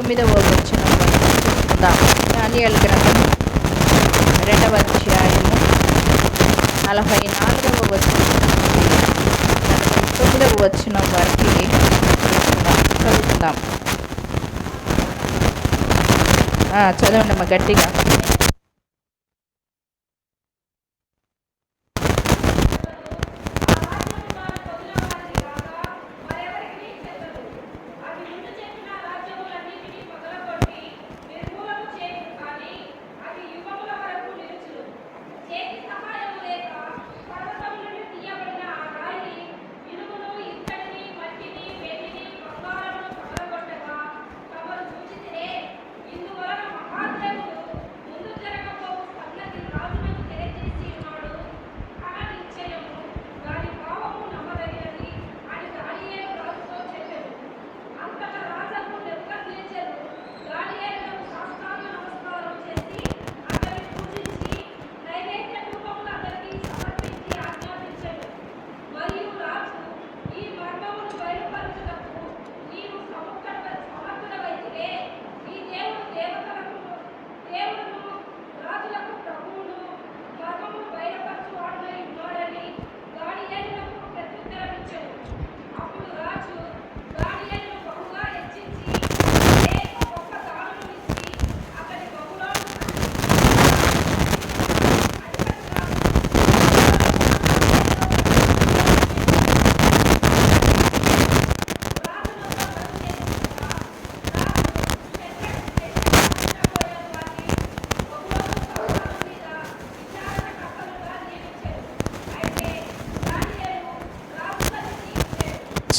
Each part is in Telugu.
19వ వచనం చూద్దాం. దానియేలు గ్రంథం 2వ అధ్యాయము 44వ వచనం 49వ వచనం వరకు చదువుకుందాం. చదవండి అమ్మ గట్టిగా.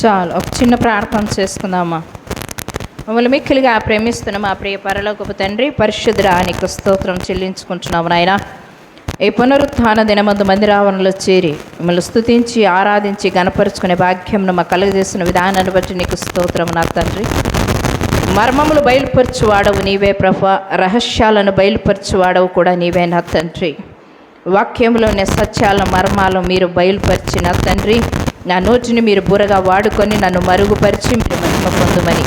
చాలు, ఒక చిన్న ప్రార్థన చేసుకుందామా. మమ్మల్ని మిక్కిలిగా ప్రేమిస్తున్న మా ప్రియ పరలోకపు తండ్రి, పరిశుద్ధుడా నీకు స్తోత్రం చెల్లించుకుంటున్నాము నాయన. ఈ పునరుత్థాన దినమందు మందిరావరణలో చేరి మిమ్మల్ని స్తుతించి ఆరాధించి గణపరుచుకునే భాగ్యంను మా కలుగజేసిన విధానాన్ని బట్టి నీకు స్తోత్రం నా తండ్రి. మర్మములు బయలుపరచువాడవు నీవే ప్రభా, రహస్యాలను బయలుపరచువాడవు కూడా నీవే నా తండ్రి. వాక్యంలోని సత్యాల మర్మాలు మీరు బయలుపరిచిన తండ్రి, నా నోటిని మీరు బురగా వాడుకొని నన్ను మరుగుపరిచి మీరు మహిమ పొందుమని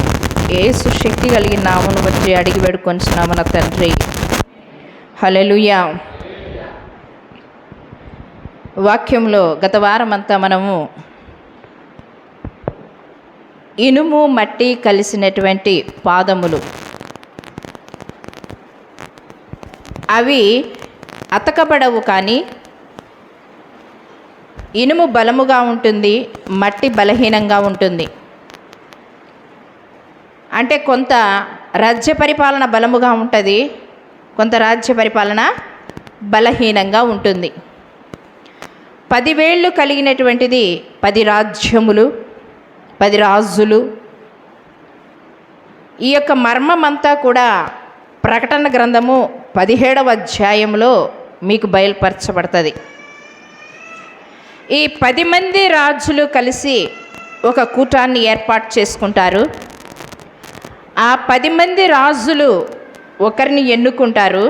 యేసు శక్తి కలిగిన నామమును బట్టి అడిగి వేడుకొంచున్నాము నా తండ్రి. హల్లెలూయా. వాక్యంలో గత వారం అంతా మనము ఇనుము మట్టి కలిసినటువంటి పాదములు, అవి అతకబడవు, కానీ ఇనుము బలముగా ఉంటుంది, మట్టి బలహీనంగా ఉంటుంది. అంటే కొంత రాజ్య పరిపాలన బలముగా ఉంటుంది, కొంత రాజ్య పరిపాలన బలహీనంగా ఉంటుంది. 10 వేళ్ళు కలిగినటువంటిది 10 రాజ్యములు, 10 రాజులు. ఈ యొక్క మర్మమంతా కూడా ప్రకటన గ్రంథము 17వ అధ్యాయంలో మీకు బయలుపరచబడుతుంది. ఈ 10 మంది రాజులు కలిసి ఒక కూటాన్ని ఏర్పాటు చేసుకుంటారు. ఆ 10 మంది రాజులు ఒకరిని ఎన్నుకుంటారు.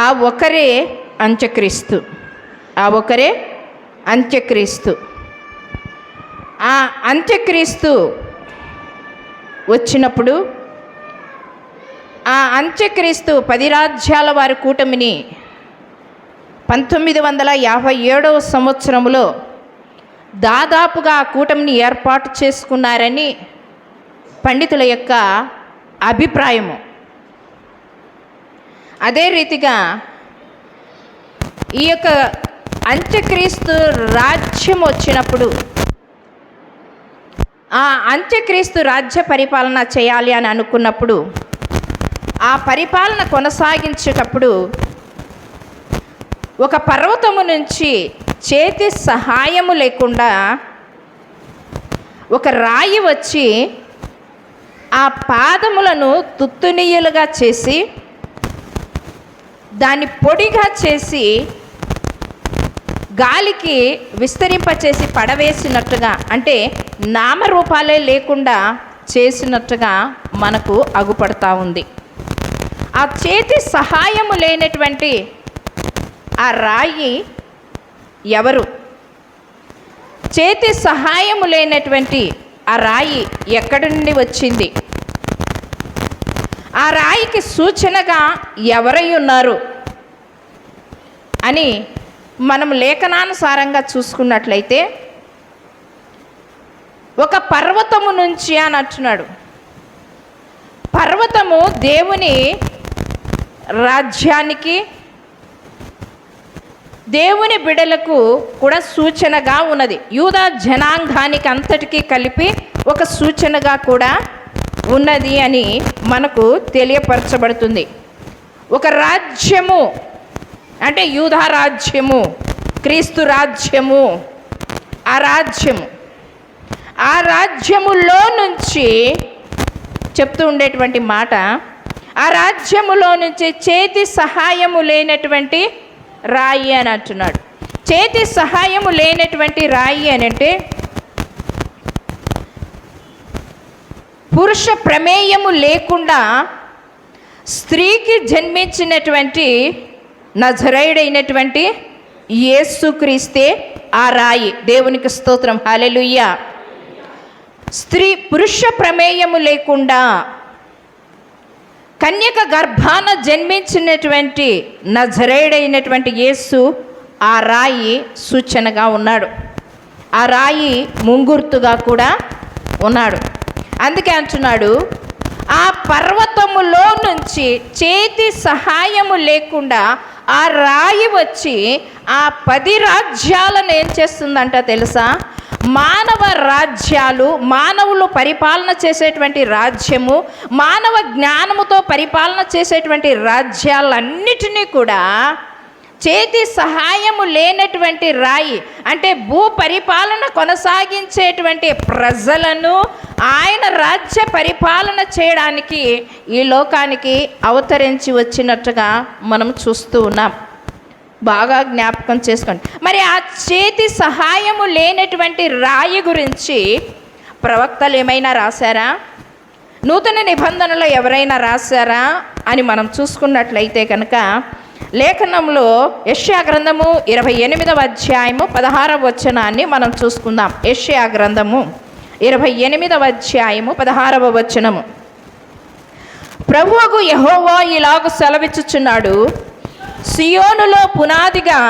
ఆ ఒకరే అంత్యక్రీస్తు. ఆ ఒకరే అంత్యక్రీస్తు. ఆ అంత్యక్రీస్తు వచ్చినప్పుడు ఆ అంత్యక్రీస్తు 10 రాజ్యాల వారి కూటమిని 1957వ సంవత్సరంలో దాదాపుగా ఆ కూటమిని ఏర్పాటు చేసుకున్నారని పండితుల యొక్క అభిప్రాయము. అదే రీతిగా ఈ యొక్క అంత్యక్రీస్తు రాజ్యం వచ్చినప్పుడు, ఆ అంత్యక్రీస్తు రాజ్య పరిపాలన చేయాలి అని అనుకున్నప్పుడు, ఆ పరిపాలన కొనసాగించేటప్పుడు ఒక పర్వతము నుంచి చేతి సహాయము లేకుండా ఒక రాయి వచ్చి ఆ పాదములను తుత్తునియలుగా చేసి దాన్ని పొడిగా చేసి గాలికి విస్తరింపచేసి పడవేసినట్టుగా, అంటే నామరూపాలే లేకుండా చేసినట్టుగా మనకు అగుపడతా ఉంది. ఆ చేతి సహాయము లేనటువంటి ఆ రాయి ఎవరు? చేతి సహాయము లేనటువంటి ఆ రాయి ఎక్కడి నుండి వచ్చింది? ఆ రాయికి సూచనగా ఎవరై ఉన్నారు అని మనం లేఖనానుసారంగా చూసుకున్నట్లయితే ఒక పర్వతము నుంచి అని అంటున్నాడు. పర్వతము దేవుని రాజ్యానికి, దేవుని బిడలకు కూడా సూచనగా ఉన్నది. యూదా జనాంగానికి అంతటికీ కలిపి ఒక సూచనగా కూడా ఉన్నది అని మనకు తెలియపరచబడుతుంది. ఒక రాజ్యము అంటే యూదా రాజ్యము, క్రీస్తు రాజ్యము, ఆ రాజ్యములో నుంచి చెప్తూ ఉండేటువంటి మాట, ఆ రాజ్యములో నుంచి చేతి సహాయము లేనటువంటి రాయి అని అంటున్నాడు. చేతి సహాయము లేనటువంటి రాయి అని అంటే పురుష ప్రమేయము లేకుండా స్త్రీకి జన్మించినటువంటి నజరేయుడైనటువంటి యేసుక్రీస్తే ఆ రాయి. దేవునికి స్తోత్రం, హల్లెలూయా. పురుష ప్రమేయము లేకుండా కన్యక గర్భాన జన్మించినటువంటి నజరేయుడైనటువంటి యేసు ఆ రాయి సూచనగా ఉన్నాడు. ఆ రాయి ముంగుర్తుగా కూడా ఉన్నాడు. అందుకే అంటున్నాడు, ఆ పర్వతములో నుంచి చేతి సహాయము లేకుండా ఆ రాయి వచ్చి ఆ 10 రాజ్యాలను ఏం చేస్తుందంట తెలుసా? మానవ రాజ్యాలు, మానవులు పరిపాలన చేసేటువంటి రాజ్యము, మానవ జ్ఞానముతో పరిపాలన చేసేటువంటి రాజ్యాలన్నిటినీ కూడా చేతి సహాయము లేనటువంటి రాయి అంటే భూ పరిపాలన కొనసాగించేటువంటి ప్రజలను ఆయన రాజ్య పరిపాలన చేయడానికి ఈ లోకానికి అవతరించి వచ్చినట్టుగా మనం చూస్తూ ఉన్నాం. బాగా జ్ఞాపకం చేసుకోండి. మరి ఆ చేతి సహాయము లేనటువంటి రాయి గురించి ప్రవక్తలు ఏమైనా రాశారా? నూతన నిబంధనలో ఎవరైనా రాశారా అని మనం చూసుకున్నట్లయితే కనుక లేఖనంలో యెషయా గ్రంథము 28వ అధ్యాయము 16వ వచనాన్ని మనం చూసుకుందాం. యెషయా గ్రంథము 28వ అధ్యాయము 16వ వచనము. ప్రభువగు యెహోవా ఇలాగు సెలవిచ్చుచున్నాడు, సియోనులో పునాదిగా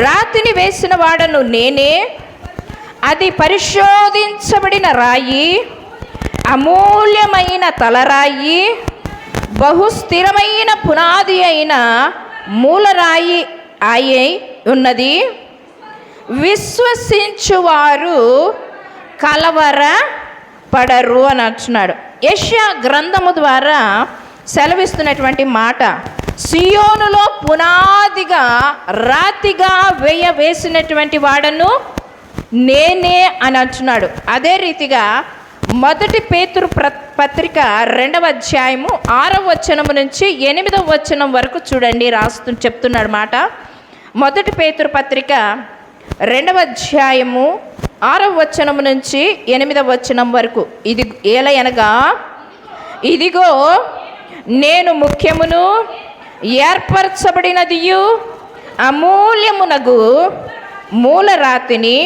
రాతిని వేసిన వాడను నేనే, అది పరిశోధించబడిన రాయి, అమూల్యమైన తలరాయి, బహుస్థిరమైన పునాది అయిన మూలరాయి అయి ఉన్నది. విశ్వసించువారు కలవర పడరు అని అంటున్నాడు. యెషయా గ్రంథము ద్వారా సెలవిస్తున్నటువంటి మాట, సియోనులో పునాదిగా రాతిగా వేసినటువంటి వాడను నేనే అని అంటున్నాడు. అదే రీతిగా 1 పేతురు పత్రిక 2వ అధ్యాయము 6వ వచనము నుంచి 8వ వచనం వరకు చూడండి, చెప్తున్నాడు మాట. 1 పేతురు పత్రిక 2వ అధ్యాయము 6వ వచనము నుంచి 8వ వచనం వరకు. ఇది ఏలయనగా, ఇదిగో నేను ముఖ్యమును ఏర్పరచబడినదియు అమూల్యమునగు మూలరాతిని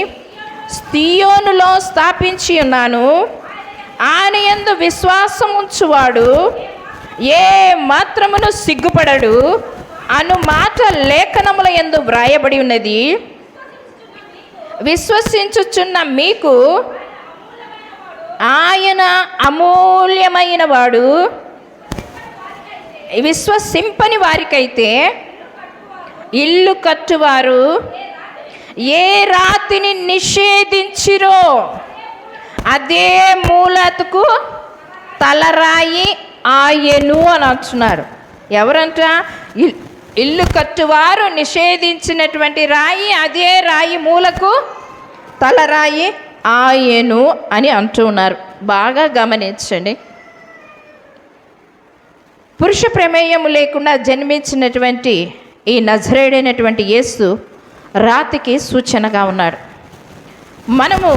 సియోనులో స్థాపించి ఉన్నాను. ఆయన యందు విశ్వాసం ఉంచువాడు ఏ మాత్రమును సిగ్గుపడడు అను మాట లేఖనముల యందు వ్రాయబడి ఉన్నది. విశ్వసించుచున్న మీకు ఆయన అమూల్యమైన వాడు. విశ్వసింపని వారికైతే ఇల్లు కట్టువారు ఏ రాతిని నిషేధించిరో అదే మూలతకు తలరాయి ఆయను అని అంటున్నారు. ఎవరంట? ఇల్లు కట్టువారు నిషేధించినటువంటి రాయి, అదే రాయి మూలకు తలరాయి ఆయను అని అంటున్నారు. బాగా గమనించండి. పురుష ప్రమేయం లేకుండా జన్మించినటువంటి ఈ నజరేయుడైనటువంటి యేసు రాతికి సూచనగా ఉన్నాడు. మనము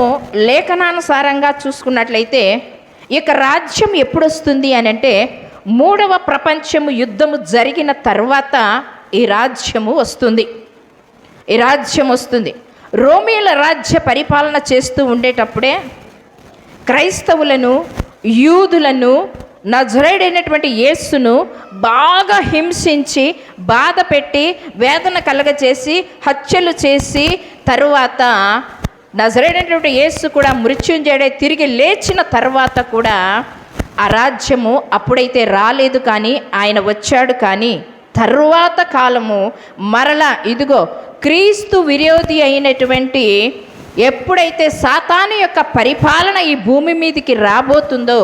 లేఖనానుసారంగా చూసుకున్నట్లయితే ఇక రాజ్యం ఎప్పుడు వస్తుంది అని అంటే 3వ ప్రపంచము యుద్ధము జరిగిన తర్వాత ఈ రాజ్యము వస్తుంది. ఈ రాజ్యం వస్తుంది. రోమీల రాజ్య పరిపాలన చేస్తూ ఉండేటప్పుడే క్రైస్తవులను, యూదులను నజరేయుడైనటువంటి యేసును బాగా హింసించి బాధ పెట్టి వేదన కలగచేసి హత్యలు చేసి తరువాత నజరేయుడైనటువంటి యేసు కూడా మృత్యుంజయుడై తిరిగి లేచిన తర్వాత కూడా ఆ రాజ్యము అప్పుడైతే రాలేదు, కానీ ఆయన వచ్చాడు. కానీ తరువాత కాలము మరలా ఇదిగో క్రీస్తు విరోధి అయినటువంటి ఎప్పుడైతే సాతాను యొక్క పరిపాలన ఈ భూమి మీదకి రాబోతుందో,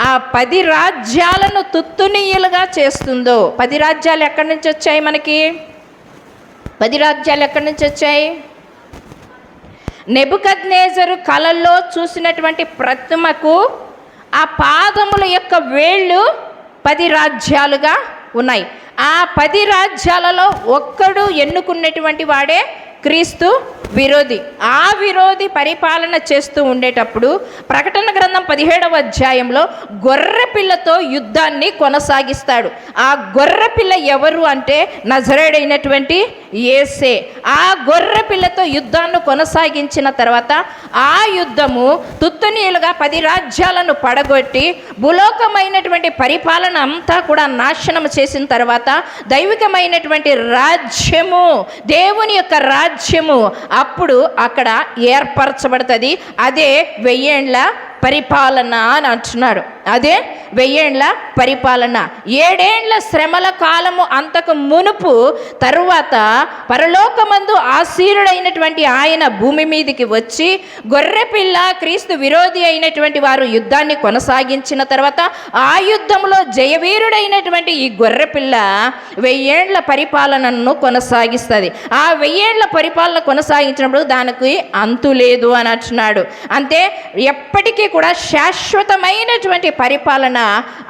ఆ 10 రాజ్యాలను తుత్తునీయులుగా చేస్తుందో. 10 రాజ్యాలు ఎక్కడి నుంచి వచ్చాయి మనకి? 10 రాజ్యాలు ఎక్కడి నుంచి వచ్చాయి? నెబుకద్నెజరు కలల్లో చూసినటువంటి ప్రతిమకు ఆ పాదముల యొక్క వేళ్ళు 10 రాజ్యాలుగా ఉన్నాయి. ఆ 10 రాజ్యాలలో ఒక్కడు ఎన్నుకున్నటువంటి వాడే క్రీస్తు విరోధి. ఆ విరోధి పరిపాలన చేస్తూ ఉండేటప్పుడు ప్రకటన గ్రంథం 17వ అధ్యాయంలో గొర్రెపిల్లతో యుద్ధాన్ని కొనసాగిస్తాడు. ఆ గొర్రెపిల్ల ఎవరు అంటే నజరేయుడైనటువంటి యేసే. ఆ గొర్రెపిల్లతో యుద్ధాన్ని కొనసాగించిన తర్వాత ఆ యుద్ధము తుత్తునీయులుగా 10 రాజ్యాలను పడగొట్టి భూలోకమైనటువంటి పరిపాలన అంతా కూడా నాశనం చేసిన తర్వాత దైవికమైనటువంటి రాజ్యము, దేవుని యొక్క రాజ్యము అప్పుడు అక్కడ ఏర్పరచబడుతుంది. అదే 1000 ఏండ్ల పరిపాలన అని అంటున్నాడు. అదే 1000 ఏండ్ల పరిపాలన. 7 ఏండ్ల శ్రమల కాలము అంతకు మునుపు తరువాత పరలోకమందు ఆసీనుడైనటువంటి ఆయన భూమి మీదికి వచ్చి గొర్రెపిల్ల క్రీస్తు విరోధి అయినటువంటి వారు యుద్ధాన్ని కొనసాగించిన తర్వాత ఆ యుద్ధంలో జయవీరుడైనటువంటి ఈ గొర్రెపిల్ల 1000 ఏండ్ల పరిపాలనను కొనసాగిస్తుంది. ఆ 1000 ఏండ్ల పరిపాలన కొనసాగించినప్పుడు దానికి అంతు లేదు అని అంటున్నాడు. అంతే, ఎప్పటికీ కూడా శాశ్వతమైనటువంటి పరిపాలన,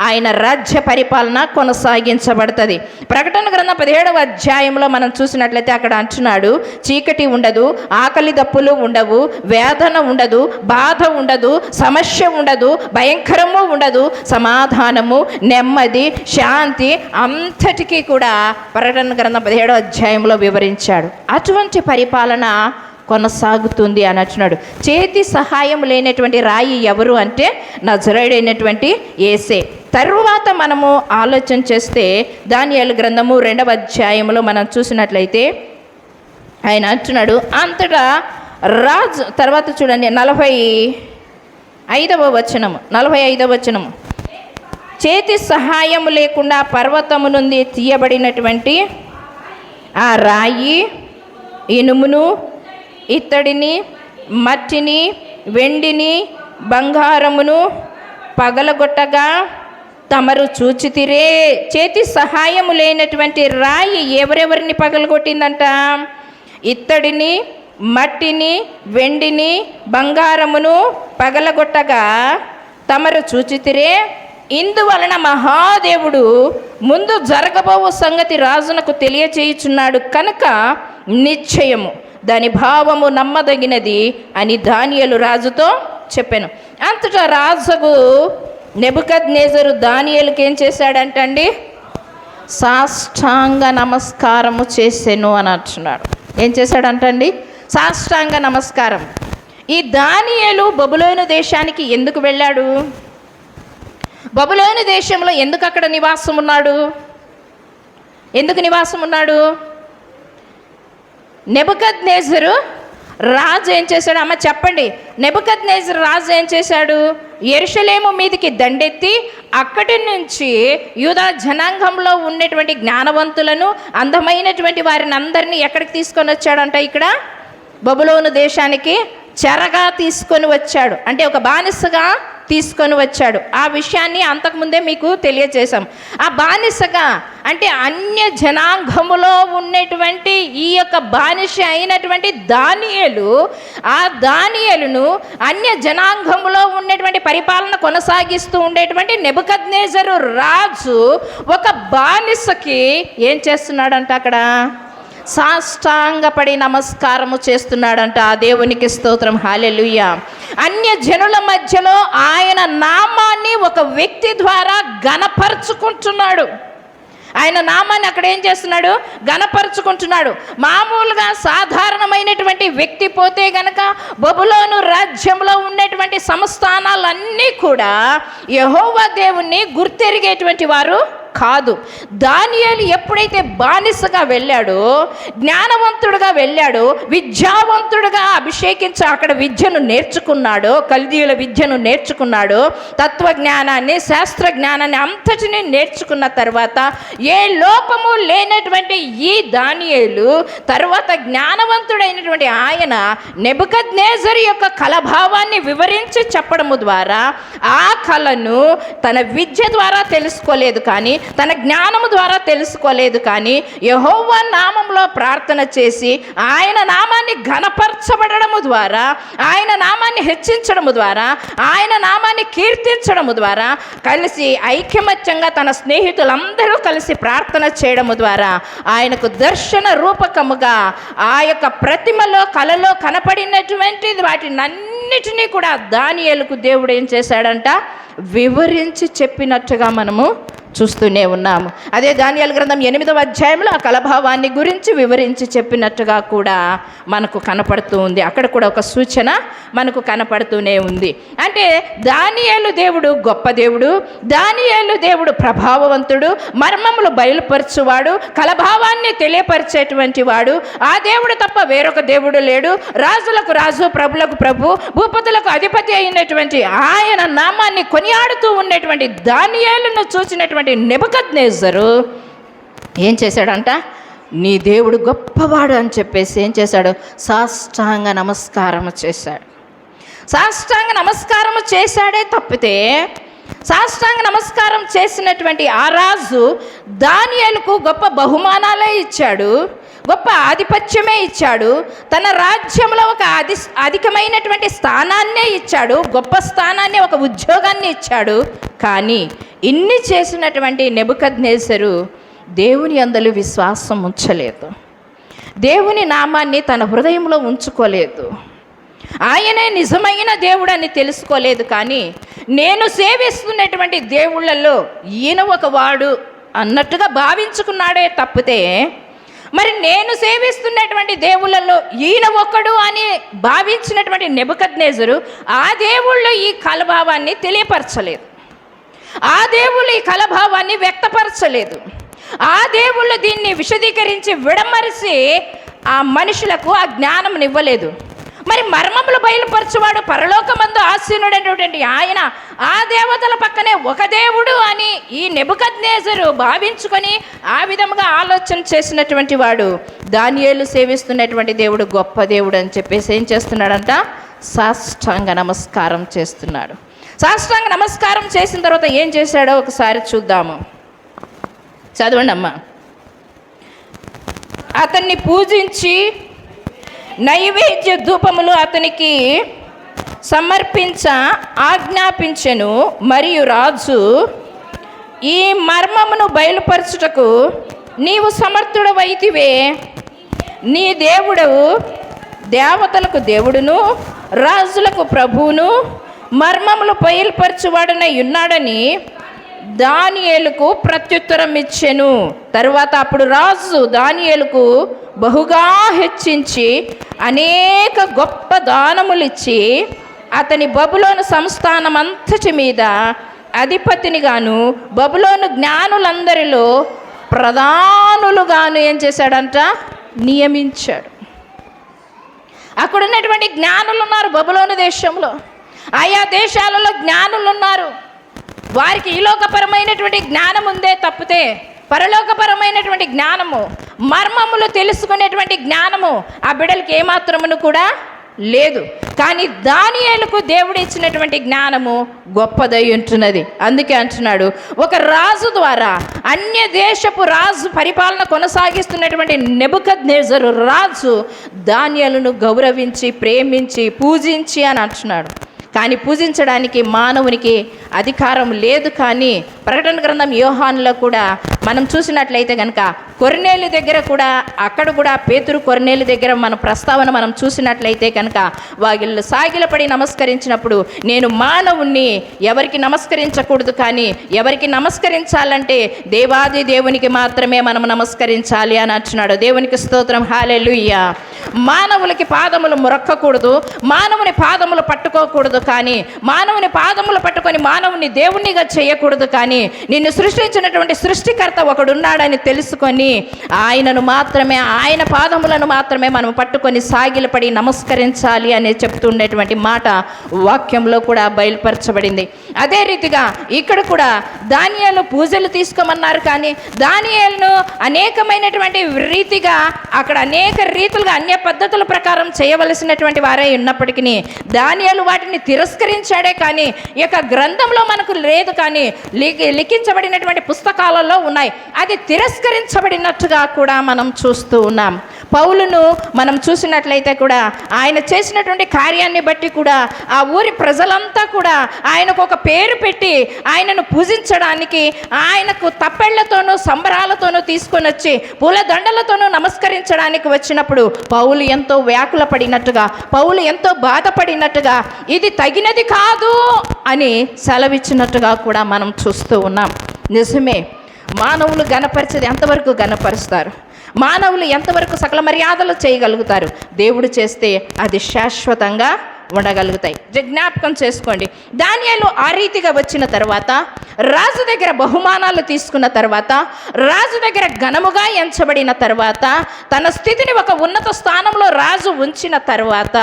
ఆయన రాజ్య పరిపాలన కొనసాగించబడుతుంది. ప్రకటన గ్రంథం 17వ అధ్యాయంలో మనం చూసినట్లయితే అక్కడ అంటున్నాడు, చీకటి ఉండదు, ఆకలి దప్పులు ఉండవు, వేదన ఉండదు, బాధ ఉండదు, సమస్య ఉండదు, భయంకరము ఉండదు, సమాధానము, నెమ్మది, శాంతి అంతటికీ కూడా ప్రకటన గ్రంథం 17వ అధ్యాయంలో వివరించాడు. అటువంటి పరిపాలన కొనసాగుతుంది అని అంటున్నాడు. చేతి సహాయం లేనటువంటి రాయి ఎవరు అంటే నజరేయుడైనటువంటి యేసే. తరువాత మనము ఆలోచన చేస్తే దానియేలు గ్రంథము 2వ అధ్యాయంలో మనం చూసినట్లయితే ఆయన అంటున్నాడు, అంతటా రాజు, తర్వాత చూడండి 45వ వచనము, చేతి సహాయం లేకుండా పర్వతము నుండి తీయబడినటువంటి ఆ రాయి ఇనుమును, ఇత్తడిని, మట్టిని, వెండిని, బంగారమును పగలగొట్టగా తమరు చూచితిరే. చేతి సహాయము లేనటువంటి రాయి ఎవరెవరిని పగలగొట్టిందంట? ఇత్తడిని, మట్టిని, వెండిని, బంగారమును పగలగొట్టగా తమరు చూచితిరే. ఇందువలన మహాదేవుడు ముందు జరగబోవు సంగతి రాజునకు తెలియచేయుచున్నాడు కనుక నిశ్చయము దాని భావము నమ్మదగినది అని దానియేలు రాజుతో చెప్పాను. అంతటా రాజుకు నెబుకద్నెజరు దానియేలుకి ఏం చేశాడంటండి? సాష్టాంగ నమస్కారము చేసెను అని అంటున్నాడు. ఏం చేశాడంటండి? సాష్టాంగ నమస్కారం. ఈ దానియేలు బబులోను దేశానికి ఎందుకు వెళ్ళాడు? బబులోను దేశంలో ఎందుకు అక్కడ నివాసం ఉన్నాడు? ఎందుకు నివాసం ఉన్నాడు? నెబుకద్నెజరు రాజు ఏం చేశాడు? అమ్మ చెప్పండి. నెబుకద్నెజరు రాజు ఏం చేశాడు? యెరూషలేము మీదికి దండెత్తి అక్కడి నుంచి యూదా జనాంగంలో ఉన్నటువంటి జ్ఞానవంతులను, అందమైనటువంటి వారిని అందరినీ ఎక్కడికి తీసుకొని వచ్చాడంట? ఇక్కడ బబులోను దేశానికి చెరగా తీసుకొని వచ్చాడు. అంటే ఒక బానిసగా తీసుకొని వచ్చాడు. ఆ విషయాన్ని అంతకుముందే మీకు తెలియజేశాం. ఆ బానిసగా అంటే అన్య జనాంగములో ఉన్నటువంటి ఈ యొక్క బానిస అయినటువంటి దానియేలు, ఆ దానియేలును అన్య జనాంగములో ఉన్నటువంటి పరిపాలన కొనసాగిస్తూ ఉండేటువంటి నెబుకద్నెజరు రాజు ఒక బానిసకి ఏం చేస్తున్నాడంట? అక్కడ సాష్టాంగపడి నమస్కారము చేస్తున్నాడంట. ఆ దేవునికి స్తోత్రం, హల్లెలూయా. అన్య జనుల మధ్యలో ఆయన నామాన్ని ఒక వ్యక్తి ద్వారా ఘనపరుచుకుంటున్నాడు. ఆయన నామాన్ని అక్కడ ఏం చేస్తున్నాడు? ఘనపరుచుకుంటున్నాడు. మామూలుగా సాధారణమైనటువంటి వ్యక్తి పోతే గనక బబులోను రాజ్యంలో ఉన్నటువంటి సంస్థానాలన్నీ కూడా యెహోవా దేవుణ్ణి గుర్తెరిగేటువంటి వారు కాదు. దానియేలు ఎప్పుడైతే బానిసగా వెళ్ళాడో, జ్ఞానవంతుడుగా వెళ్ళాడో, విద్యావంతుడుగా అభిషేకించి అక్కడ విద్యను నేర్చుకున్నాడో, కల్దీయుల విద్యను నేర్చుకున్నాడో, తత్వజ్ఞానాన్ని, శాస్త్ర జ్ఞానాన్ని అంతటినీ నేర్చుకున్న తర్వాత ఏ లోపము లేనటువంటి ఈ దానియేలు తర్వాత జ్ఞానవంతుడైనటువంటి ఆయన నెబుకద్నెజరు యొక్క కలభావాన్ని వివరించి చెప్పడము ద్వారా ఆ కళను తన విద్య ద్వారా తెలుసుకోలేదు, కానీ తన జ్ఞానము ద్వారా తెలుసుకోలేదు, కానీ యెహోవా నామంలో ప్రార్థన చేసి ఆయన నామాన్ని ఘనపరచబడము ద్వారా, ఆయన నామాన్ని హెచ్చించడము ద్వారా, ఆయన నామాన్ని కీర్తించడము ద్వారా, కలిసి ఐకమత్యంగా తన స్నేహితులందరూ కలిసి ప్రార్థన చేయడము ద్వారా ఆయనకు దర్శన రూపకముగా ఆ యొక్క ప్రతిమలో కలలో కనపడినటువంటి వాటినన్నిటినీ కూడా దానియేలుకు దేవుడు ఏం చేశాడంట? వివరించి చెప్పినట్టుగా మనము చూస్తూనే ఉన్నాము. అదే దానియేలు గ్రంథం 8వ అధ్యాయంలో ఆ కలభావాన్ని గురించి వివరించి చెప్పినట్టుగా కూడా మనకు కనపడుతూ ఉంది. అక్కడ కూడా ఒక సూచన మనకు కనపడుతూనే ఉంది. అంటే దానియేలు దేవుడు గొప్ప దేవుడు, దానియేలు దేవుడు ప్రభావవంతుడు, మర్మములు బయలుపరచువాడు, కలభావాన్ని తెలియపరిచేటువంటి వాడు. ఆ దేవుడు తప్ప వేరొక దేవుడు లేడు. రాజులకు రాజు, ప్రభులకు ప్రభు, భూపతులకు అధిపతి అయినటువంటి ఆయన నామాన్ని కొనియాడుతూ ఉన్నటువంటి దానియేలును చూసినటువంటి నెబుకద్నెజరు ఏం చేశాడంట? నీ దేవుడు గొప్పవాడు అని చెప్పేసి ఏం చేశాడు? సాష్టాంగ నమస్కారం చేశాడు. సాష్టాంగ నమస్కారం చేశాడే తప్పితే, సాష్టాంగ నమస్కారం చేసినటువంటి ఆ రాజు దానియేలుకు గొప్ప బహుమానాలే ఇచ్చాడు, గొప్ప ఆధిపత్యమే ఇచ్చాడు, తన రాజ్యంలో ఒక అధికమైనటువంటి స్థానాన్నే ఇచ్చాడు, గొప్ప స్థానాన్ని, ఒక ఉద్యోగాన్ని ఇచ్చాడు. కానీ ఇన్ని చేసినటువంటి నెబుకద్నెజరు దేవుని యందు విశ్వాసం ఉంచలేదు, దేవుని నామాన్ని తన హృదయంలో ఉంచుకోలేదు, ఆయనే నిజమైన దేవుడని తెలుసుకోలేదు. కానీ నేను సేవిస్తున్నటువంటి దేవుళ్ళల్లో ఈయన ఒక వాడు అన్నట్టుగా భావించుకున్నాడే తప్పితే, మరి నేను సేవిస్తున్నటువంటి దేవుళ్ళల్లో ఈయన ఒకడు అని భావించినటువంటి నెబుకద్నెజరు ఆ దేవుళ్ళు ఈ కలభావాన్ని తెలియపరచలేదు, ఆ దేవుళ్ళు ఈ కలభావాన్ని వ్యక్తపరచలేదు, ఆ దేవుళ్ళు దీన్ని విశదీకరించి విడమరిసి ఆ మనుషులకు ఆ జ్ఞానం ఇవ్వలేదు. మరి మర్మములు బయలుపరచువాడు, పరలోకమందు ఆసీనుడైనటువంటి ఆయన ఆ దేవతల పక్కనే ఒక దేవుడు అని ఈ నెబుకద్నెజరు భావించుకొని ఆ విధముగా ఆలోచన చేసినటువంటి వాడు దానియేలు సేవిస్తున్నటువంటి దేవుడు గొప్ప దేవుడు అని చెప్పేసి ఏం చేస్తున్నాడంట? సాష్టాంగ నమస్కారం చేస్తున్నాడు. సాష్టాంగ నమస్కారం చేసిన తర్వాత ఏం చేశాడో ఒకసారి చూద్దాము. చదవండి అమ్మా. అతన్ని పూజించి నైవేద్య ధూపములు అతనికి సమర్పించ ఆజ్ఞాపించెను. మరియు రాజు, ఈ మర్మమును బయలుపరచుటకు నీవు సమర్థుడవైతివే, నీ దేవుడు దేవతలకు దేవుడును రాజులకు ప్రభువును మర్మములు బయలుపరచువాడనై ఉన్నాడని దానియేలుకు ప్రత్యుత్తరం ఇచ్చెను. తరువాత అప్పుడు రాజు దానియేలుకు బహుగా హెచ్చించి అనేక గొప్ప దానములిచ్చి అతని బబులోను సంస్థానం అంతటి మీద అధిపతినిగాను బబులోను జ్ఞానులందరిలో ప్రధానులుగాను ఏం చేశాడంట? నియమించాడు. అక్కడ ఉన్నటువంటి జ్ఞానులు ఉన్నారు బబులోను దేశంలో, ఆయా దేశాలలో జ్ఞానులు ఉన్నారు. వారికి ఈలోకపరమైనటువంటి జ్ఞానం ఉందే తప్పితే పరలోకపరమైనటువంటి జ్ఞానము, మర్మములు తెలుసుకునేటువంటి జ్ఞానము ఆ బిడ్డలకి ఏమాత్రమును కూడా లేదు. కానీ దానియేలుకు దేవుడు ఇచ్చినటువంటి జ్ఞానము గొప్పదై ఉంటున్నది. అందుకే అంటున్నాడు, ఒక రాజు ద్వారా అన్య దేశపు రాజు పరిపాలన కొనసాగిస్తున్నటువంటి నెబుకద్నెజరు రాజు దానియేలును గౌరవించి, ప్రేమించి, పూజించి అని అంటున్నాడు. కానీ పూజించడానికి మానవునికి అధికారం లేదు. కానీ ప్రకటన గ్రంథం యోహానులో కూడా మనం చూసినట్లయితే కనుక కొర్నేలు దగ్గర కూడా, అక్కడ కూడా పేతురు కొర్నేలు దగ్గర మన ప్రస్తావన మనం చూసినట్లయితే కనుక వాళ్ళు సాగిలపడి నమస్కరించినప్పుడు, నేను మానవుణ్ణి, ఎవరికి నమస్కరించకూడదు, కానీ ఎవరికి నమస్కరించాలంటే దేవాది దేవునికి మాత్రమే మనం నమస్కరించాలి అని అంటున్నాడు. దేవునికి స్తోత్రం, హల్లెలూయా. మానవులకి పాదములు మొరక్కకూడదు, మానవుని పాదములు పట్టుకోకూడదు, కానీ మానవుని పాదములు పట్టుకొని మానవుని దేవునిగా చేయకూడదు. కానీ నిన్ను సృష్టించినటువంటి సృష్టికర్త ఒకడున్నాడని తెలుసుకొని ఆయనను మాత్రమే, ఆయన పాదములను మాత్రమే మనం పట్టుకొని సాగిలపడి నమస్కరించాలి అని చెప్తుండేటువంటి మాట వాక్యంలో కూడా బయలుపరచబడింది. అదే రీతిగా ఇక్కడ కూడా దానియేలు పూజలు తీసుకోమన్నారు, కానీ దానియేలును అనేకమైనటువంటి రీతిగా అక్కడ అనేక రీతులుగా అన్య పద్ధతుల ప్రకారం చేయవలసినటువంటి వారే ఉన్నప్పటికీ దానియేలు వాటిని తిరస్కరించాడే. కానీ ఈ యొక్క గ్రంథంలో మనకు లేదు, కానీ లిఖించబడినటువంటి పుస్తకాలలో ఉన్నాయి. అది తిరస్కరించబడినట్టుగా కూడా మనం చూస్తూ ఉన్నాం. పౌలును మనం చూసినట్లయితే కూడా ఆయన చేసినటువంటి కార్యాన్ని బట్టి కూడా ఆ ఊరి ప్రజలంతా కూడా ఆయనకు ఒక పేరు పెట్టి ఆయనను పూజించడానికి, ఆయనకు తప్పెళ్లతోనూ సంబరాలతోనూ తీసుకొని వచ్చి పూలదండలతోనూ నమస్కరించడానికి వచ్చినప్పుడు పౌలు ఎంతో వ్యాకుల పడినట్టుగా, పౌలు ఎంతో బాధపడినట్టుగా, ఇది తగినది కాదు అని సెలవిచ్చినట్టుగా కూడా మనం చూస్తూ ఉన్నాం. నిజమే, మానవులు గణపరిచేది ఎంతవరకు గణపరుస్తారు, మానవులు ఎంతవరకు సకల మర్యాదలు చేయగలుగుతారు, దేవుడు చేస్తే అది శాశ్వతంగా ఉండగలుగుతాయి. జ్ఞాపకం చేసుకోండి, దానియేలు ఆ రీతిగా వచ్చిన తర్వాత, రాజు దగ్గర బహుమానాలు తీసుకున్న తర్వాత, రాజు దగ్గర ఘనముగా ఎంచబడిన తర్వాత, తన స్థితిని ఒక ఉన్నత స్థానంలో రాజు ఉంచిన తర్వాత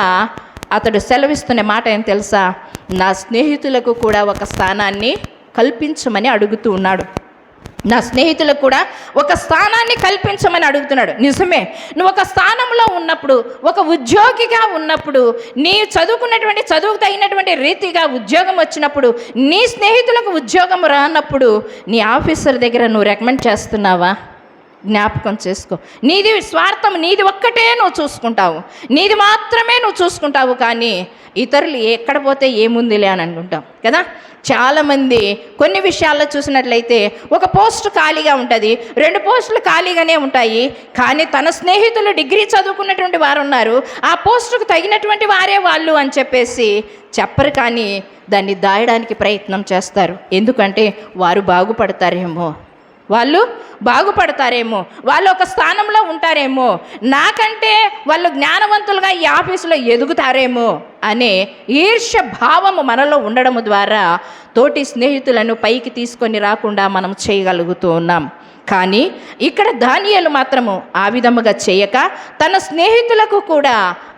అతడు సెలవిస్తున్న మాట ఏం తెలుసా? నా స్నేహితులకు కూడా ఒక స్థానాన్ని కల్పించమని అడుగుతూ ఉన్నాడు. నా స్నేహితులకు కూడా ఒక స్థానాన్ని కల్పించమని అడుగుతున్నాడు. నిజమే, నువ్వు ఒక స్థానంలో ఉన్నప్పుడు, ఒక ఉద్యోగిగా ఉన్నప్పుడు, నీ చదువుకున్నటువంటి చదువుకు తగినటువంటి రీతిగా ఉద్యోగం వచ్చినప్పుడు, నీ స్నేహితులకు ఉద్యోగం రానప్పుడు నీ ఆఫీసర్ దగ్గర నువ్వు రికమెండ్ చేస్తున్నావా? జ్ఞాపకం చేసుకో. నీది స్వార్థం, నీది ఒక్కటే నువ్వు చూసుకుంటావు, నీది మాత్రమే నువ్వు చూసుకుంటావు. కానీ ఇతరులు ఎక్కడ పోతే ఏముందిలే అని అనుకుంటాం కదా. చాలామంది కొన్ని విషయాల్లో చూసినట్లయితే ఒక పోస్ట్ ఖాళీగా ఉంటుంది, 2 పోస్టులు ఖాళీగానే ఉంటాయి, కానీ తన స్నేహితులు డిగ్రీ చదువుకున్నటువంటి వారు ఉన్నారు, ఆ పోస్టుకు తగినటువంటి వారే వాళ్ళు అని చెప్పేసి చెప్పరు, కానీ దాన్ని దాయడానికి ప్రయత్నం చేస్తారు. ఎందుకంటే వారు బాగుపడతారేమో, వాళ్ళు బాగుపడతారేమో, వాళ్ళు ఒక స్థానంలో ఉంటారేమో, నాకంటే వాళ్ళు జ్ఞానవంతులుగా ఈ ఆఫీసులో ఎదుగుతారేమో అనే ఈర్ష్య భావము మనలో ఉండడం ద్వారా తోటి స్నేహితులను పైకి తీసుకొని రాకుండా మనం చేయగలుగుతూ ఉన్నాం. కానీ ఇక్కడ దానియేలు మాత్రము ఆ విధముగా చేయక తన స్నేహితులకు కూడా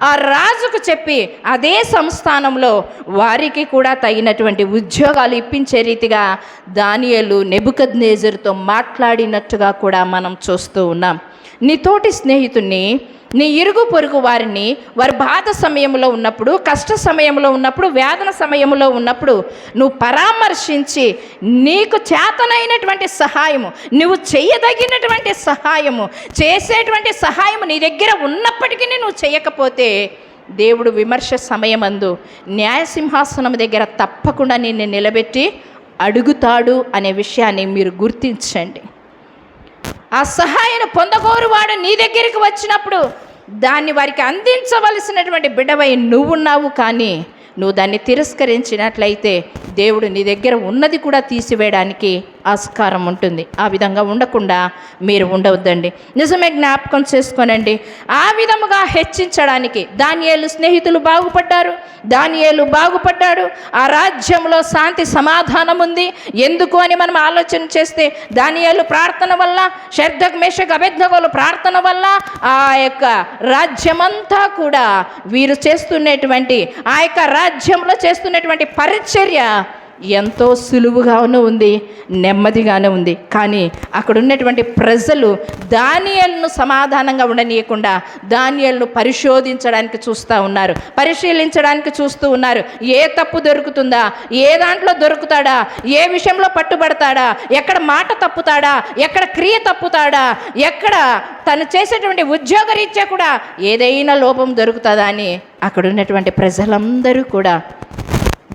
ఆ రాజుకు చెప్పి అదే సంస్థానంలో వారికి కూడా తగినటువంటి ఉద్యోగాలు ఇప్పించే రీతిగా దానియేలు నెబుకద్నెజరుతో మాట్లాడినట్టుగా కూడా మనం చూస్తూ ఉన్నాం. నీ తోటి స్నేహితుడిని, నీ ఇరుగు పొరుగు వారిని వారి బాధ సమయంలో ఉన్నప్పుడు, కష్ట సమయంలో ఉన్నప్పుడు, వేదన సమయంలో ఉన్నప్పుడు నువ్వు పరామర్శించి నీకు చేతనైనటువంటి సహాయము, నువ్వు చేయదగినటువంటి సహాయము, చేసేటువంటి సహాయము నీ దగ్గర ఉన్నప్పటికీ నువ్వు చేయకపోతే దేవుడు విమర్శ సమయమందు న్యాయసింహాసనం దగ్గర తప్పకుండా నిన్ను నిలబెట్టి అడుగుతాడు అనే విషయాన్ని మీరు గుర్తించండి. ఆ సహాయాన్ని పొందగోరువాడు నీ దగ్గరికి వచ్చినప్పుడు దాన్ని వారికి అందించవలసినటువంటి బిడ్డవై నువ్వున్నావు, కానీ నువ్వు దాన్ని తిరస్కరించినట్లయితే దేవుడు నీ దగ్గర ఉన్నది కూడా తీసివేయడానికి ఆస్కారం ఉంటుంది. ఆ విధంగా ఉండకుండా మీరు ఉండవద్దండి. నిజమే, జ్ఞాపకం చేసుకోనండి. ఆ విధముగా హెచ్చించడానికి దానియేలు స్నేహితులు బాగుపడ్డారు, దానియేలు బాగుపడ్డాడు. ఆ రాజ్యంలో శాంతి సమాధానం ఉంది. ఎందుకు అని మనం ఆలోచన చేస్తే దానియేలు ప్రార్థన వల్ల, షద్రక్ మేషక్ అబేద్నెగోల ప్రార్థన వల్ల ఆ యొక్క రాజ్యమంతా కూడా వీరు చేస్తున్నటువంటి ఆ యొక్క రాజ్యంలో చేస్తున్నటువంటి పరిచర్య ఎంతో సులువుగానే ఉంది, నెమ్మదిగానే ఉంది. కానీ అక్కడ ఉన్నటువంటి ప్రజలు దానియేలును సమాధానంగా ఉండనీయకుండా దానియేలును పరిశోధించడానికి చూస్తూ ఉన్నారు, పరిశీలించడానికి చూస్తూ ఉన్నారు. ఏ తప్పు దొరుకుతుందా, ఏ దాంట్లో దొరుకుతాడా, ఏ విషయంలో పట్టుబడతాడా, ఎక్కడ మాట తప్పుతాడా, ఎక్కడ క్రియ తప్పుతాడా, ఎక్కడ తను చేసేటువంటి ఉద్యోగరీత్యా కూడా ఏదైనా లోపం దొరుకుతుందా అని అక్కడ ఉన్నటువంటి ప్రజలందరూ కూడా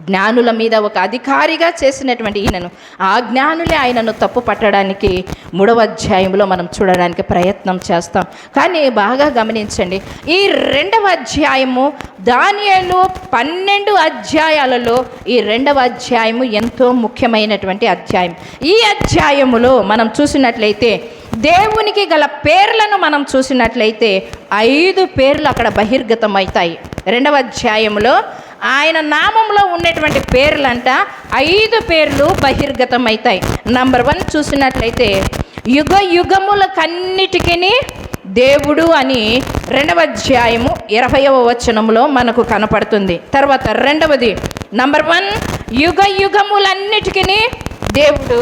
జ్ఞానుల మీద ఒక అధికారిగా చేసినటువంటి ఈయనను, ఆ జ్ఞానులే ఆయనను తప్పు పట్టడానికి 3వ అధ్యాయంలో మనం చూడడానికి ప్రయత్నం చేస్తాం. కానీ బాగా గమనించండి, ఈ 2వ అధ్యాయము దానియేలు 12 అధ్యాయాలలో ఈ 2వ అధ్యాయము ఎంతో ముఖ్యమైనటువంటి అధ్యాయం. ఈ అధ్యాయములో మనం చూసినట్లయితే దేవునికి గల పేర్లను మనం చూసినట్లయితే 5 పేర్లు అక్కడ బహిర్గతం అవుతాయి. 2వ అధ్యాయంలో ఆయన నామంలో ఉన్నటువంటి పేర్లంట 5 పేర్లు బహిర్గతం అవుతాయి. నంబర్ 1 చూసినట్లయితే యుగ యుగములకన్నిటికీ దేవుడు అని 2వ అధ్యాయము 20వ వచనంలో మనకు కనపడుతుంది. తర్వాత 2వది నంబర్ 1 యుగ యుగములన్నిటికీ దేవుడు.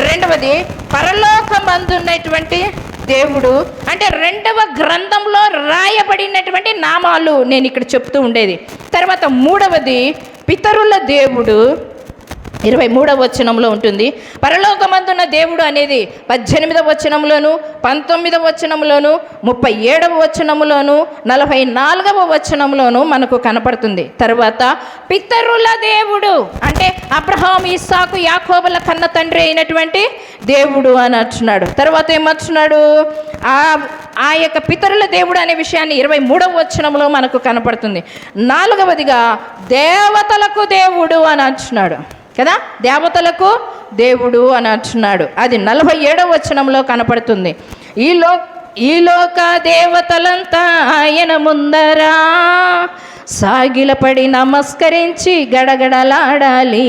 2వది పరలోకమందున్నటువంటి దేవుడు. అంటే 2వ గ్రంథంలో రాయబడినటువంటి నామాలు నేను ఇక్కడ చెప్తూ ఉండేది. తర్వాత 3వది పితరుల దేవుడు, 23వ వచనంలో ఉంటుంది. పరలోకమందున్న దేవుడు అనేది 18వ వచనంలోను, 19వ వచనంలోను, 37వ వచనంలోను, 44వ వచనంలోను మనకు కనపడుతుంది. తర్వాత పితరుల దేవుడు అంటే అబ్రహాం, ఇస్సాకు, యాకోబుల కన్న తండ్రి అయినటువంటి దేవుడు అని అంటున్నాడు. తర్వాత ఏమంటున్నాడు? ఆ యొక్క పితరుల దేవుడు అనే విషయాన్ని 23వ వచనంలో మనకు కనపడుతుంది. 4వదిగా దేవతలకు దేవుడు అని అంటున్నాడు కదా, దేవతలకు దేవుడు అని అంటున్నాడు. అది 47వ వచనంలో కనపడుతుంది. ఈ లోక దేవతలంతా ఆయన ముందరా సాగిలపడి నమస్కరించి గడగడలాడాలి.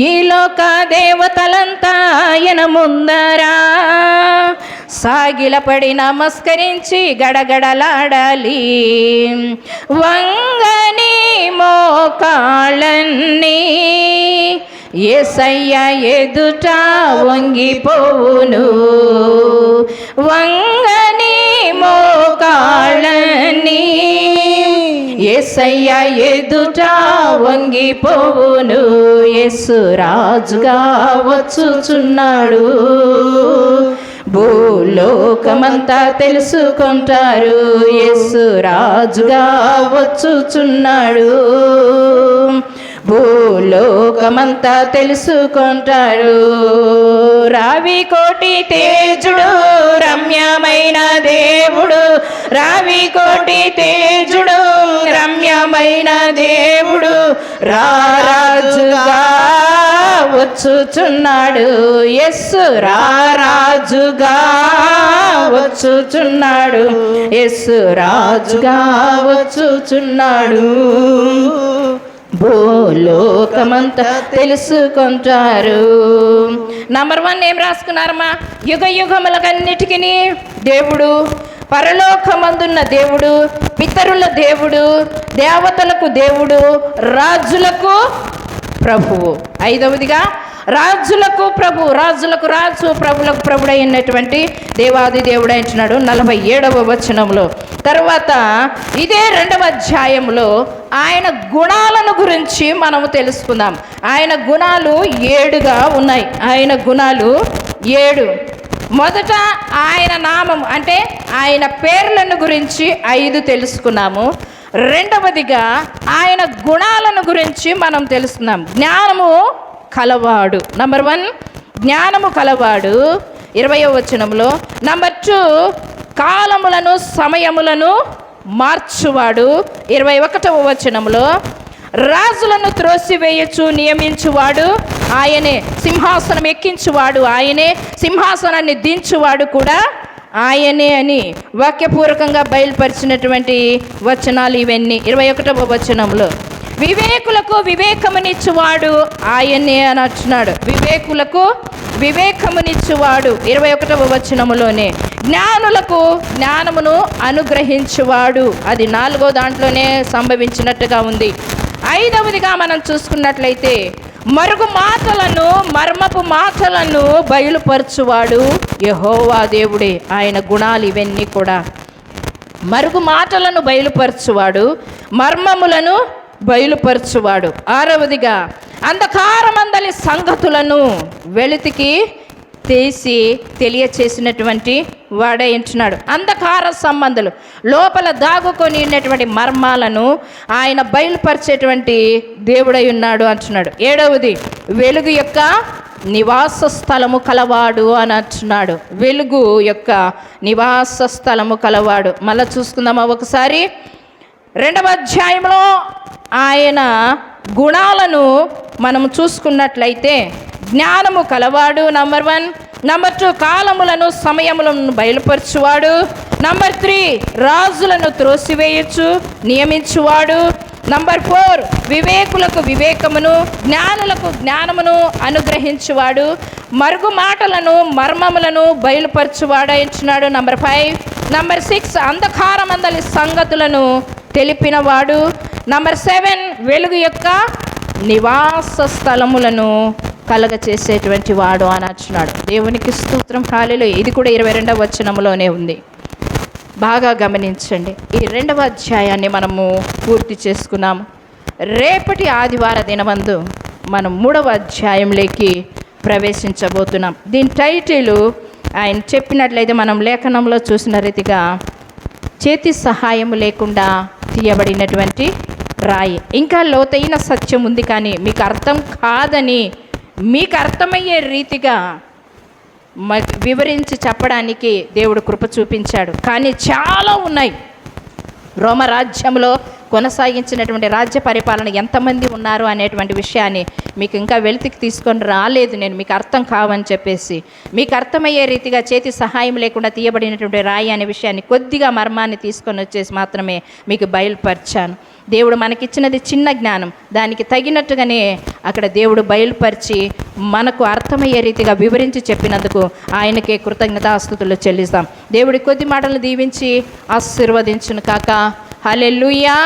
ఈ లోక దేవతలంతా ఆయన ముందరా సాగిలపడి నమస్కరించి గడగడలాడాలి. వంగని మోకాళ్ళన్నీ యేసయ్య ఎదుట వంగిపోవును. వంగని మోకాళ్ళన్నీ యేసయ్య ఎదుట వంగిపోవును. యేసు రాజుగా వచ్చుచున్నాడు, భూలోకమంతా తెలుసుకుంటారు. యేసు రాజుగా వచ్చుచున్నాడు, భూలోకమంతా తెలుసుకుంటారు. రావి కోటి తేజుడు రమ్యమైన దేవుడు, రావి కోటి తేజుడు రమ్యమైన దేవుడు రారాజుగా వచ్చుచున్నాడు. యేసు రారాజుగా వచ్చుచున్నాడు, యేసు రాజుగా వచ్చుచున్నాడు, భూలోకమంతా తెలుసుకుంటారు. నంబర్ 1 ఏం రాసుకున్నారమ్మా? యుగ యుగములకన్నిటికీ దేవుడు, పరలోకమందున్న దేవుడు, పితరుల దేవుడు, దేవతలకు దేవుడు, రాజులకు ప్రభువు. 5వదిగా రాజులకు ప్రభు, రాజులకు రాజు, ప్రభులకు ప్రభుడు అయినటువంటి దేవాది దేవుడు అంటున్నాడు 47వ వచనంలో. తర్వాత ఇదే 2వ అధ్యాయంలో ఆయన గుణాలను గురించి మనము తెలుసుకుందాం. ఆయన గుణాలు 7గా ఉన్నాయి. ఆయన గుణాలు 7. మొదట ఆయన నామం అంటే ఆయన పేర్లను గురించి 5 తెలుసుకున్నాము. 2వదిగా ఆయన గుణాలను గురించి మనం తెలుసుకున్నాం. జ్ఞానము కలవాడు, నంబర్ 1 జ్ఞానము కలవాడు 20వ వచనంలో. నంబర్ 2 కాలములను సమయములను మార్చువాడు 21వ వచనంలో. రాజులను త్రోసివేయచ్చు నియమించువాడు ఆయనే, సింహాసనం ఎక్కించువాడు ఆయనే, సింహాసనాన్ని దించువాడు కూడా ఆయనే అని వాక్యపూర్వకంగా బయలుపరిచినటువంటి వచనాలు ఇవన్నీ 21వ వచనంలో. వివేకులకు వివేకమునిచ్చువాడు ఆయనే అని అంటున్నాడు. వివేకులకు వివేకమునిచ్చువాడు 21వ వచనములోనే. జ్ఞానులకు జ్ఞానమును అనుగ్రహించువాడు, అది 4వ దాంట్లోనే సంభవించినట్టుగా ఉంది. 5వదిగా మనం చూసుకున్నట్లయితే మరుగు మాటలను, మర్మపు మాటలను బయలుపరచువాడు యెహోవా దేవుడే. ఆయన గుణాలు ఇవన్నీ కూడా. మరుగు మాటలను బయలుపరచువాడు, మర్మములను బయలుపరచువాడు. 6వదిగా అంధకారమందలి సంగతులను వెలితికి తీసి తెలియచేసినటువంటి వాడై ఉంటున్నాడు. అంధకార సంబంధులు లోపల దాగుకొని ఉన్నటువంటి మర్మాలను ఆయన బయలుపరిచేటువంటి దేవుడై ఉన్నాడు అంటున్నాడు. 7వది, వెలుగు యొక్క నివాస స్థలము కలవాడు అని అంటున్నాడు. వెలుగు యొక్క నివాస స్థలము కలవాడు. మళ్ళీ చూసుకుందామా ఒకసారి. 2వ అధ్యాయంలో ఆయన గుణాలను మనం చూసుకున్నట్లయితే జ్ఞానము కలవాడు నంబర్ 1. నంబర్ 2, కాలములను సమయములను బయలుపరచువాడు. నంబర్ 3, రాజులను త్రోసివేయచ్చు నియమించువాడు. నంబర్ 4, వివేకులకు వివేకమును జ్ఞానులకు జ్ఞానమును అనుగ్రహించువాడు. మరుగు మాటలను మర్మములను బయలుపరచువాడైంచున్నాడు. నంబర్ 5. నంబర్ 6, అంధకారమందలి సంగతులను తెలిపినవాడు. నంబర్ 7, వెలుగు యొక్క నివాస స్థలములను కలగచేసేటువంటి వాడు అని అంటున్నాడు. దేవునికి స్తోత్రం, హల్లెలూయా. ఇది కూడా 22వ వచనంలోనే ఉంది. బాగా గమనించండి. ఈ 2వ అధ్యాయాన్ని మనము పూర్తి చేసుకున్నాము. రేపటి ఆదివార దినమందు మనం 3వ అధ్యాయంలోకి ప్రవేశించబోతున్నాం. దీని టైటిల్ ఆయన చెప్పినట్లయితే మనం లేఖనంలో చూసిన రీతిగా చేతి సహాయం లేకుండా తీయబడినటువంటి రాయి. ఇంకా లోతైన సత్యం ఉంది, కానీ మీకు అర్థం కాదని మీకు అర్థమయ్యే రీతిగా వివరించి చెప్పడానికి దేవుడు కృప చూపించాడు. కానీ చాలా ఉన్నాయి. రోమరాజ్యంలో కొనసాగించినటువంటి రాజ్య పరిపాలన ఎంతమంది ఉన్నారు అనేటువంటి విషయాన్ని మీకు ఇంకా వెలితికి తీసుకొని రాలేదు నేను, మీకు అర్థం కావని చెప్పేసి. మీకు అర్థమయ్యే రీతిగా చేతి సహాయం లేకుండా తీయబడినటువంటి రాయి అనే విషయాన్ని కొద్దిగా మర్మాన్ని తీసుకొని వచ్చేసి మాత్రమే మీకు బయలుపరిచాను. దేవుడు మనకిచ్చినది చిన్న జ్ఞానం, దానికి తగినట్టుగానే అక్కడ దేవుడు బయలుపరిచి మనకు అర్థమయ్యే రీతిగా వివరించి చెప్పినందుకు ఆయనకే కృతజ్ఞతాస్తుతులు చెల్లిస్తాం. దేవుడి కొద్ది మాటలు దీవించి ఆశీర్వదించును కాక. హల్లెలూయా.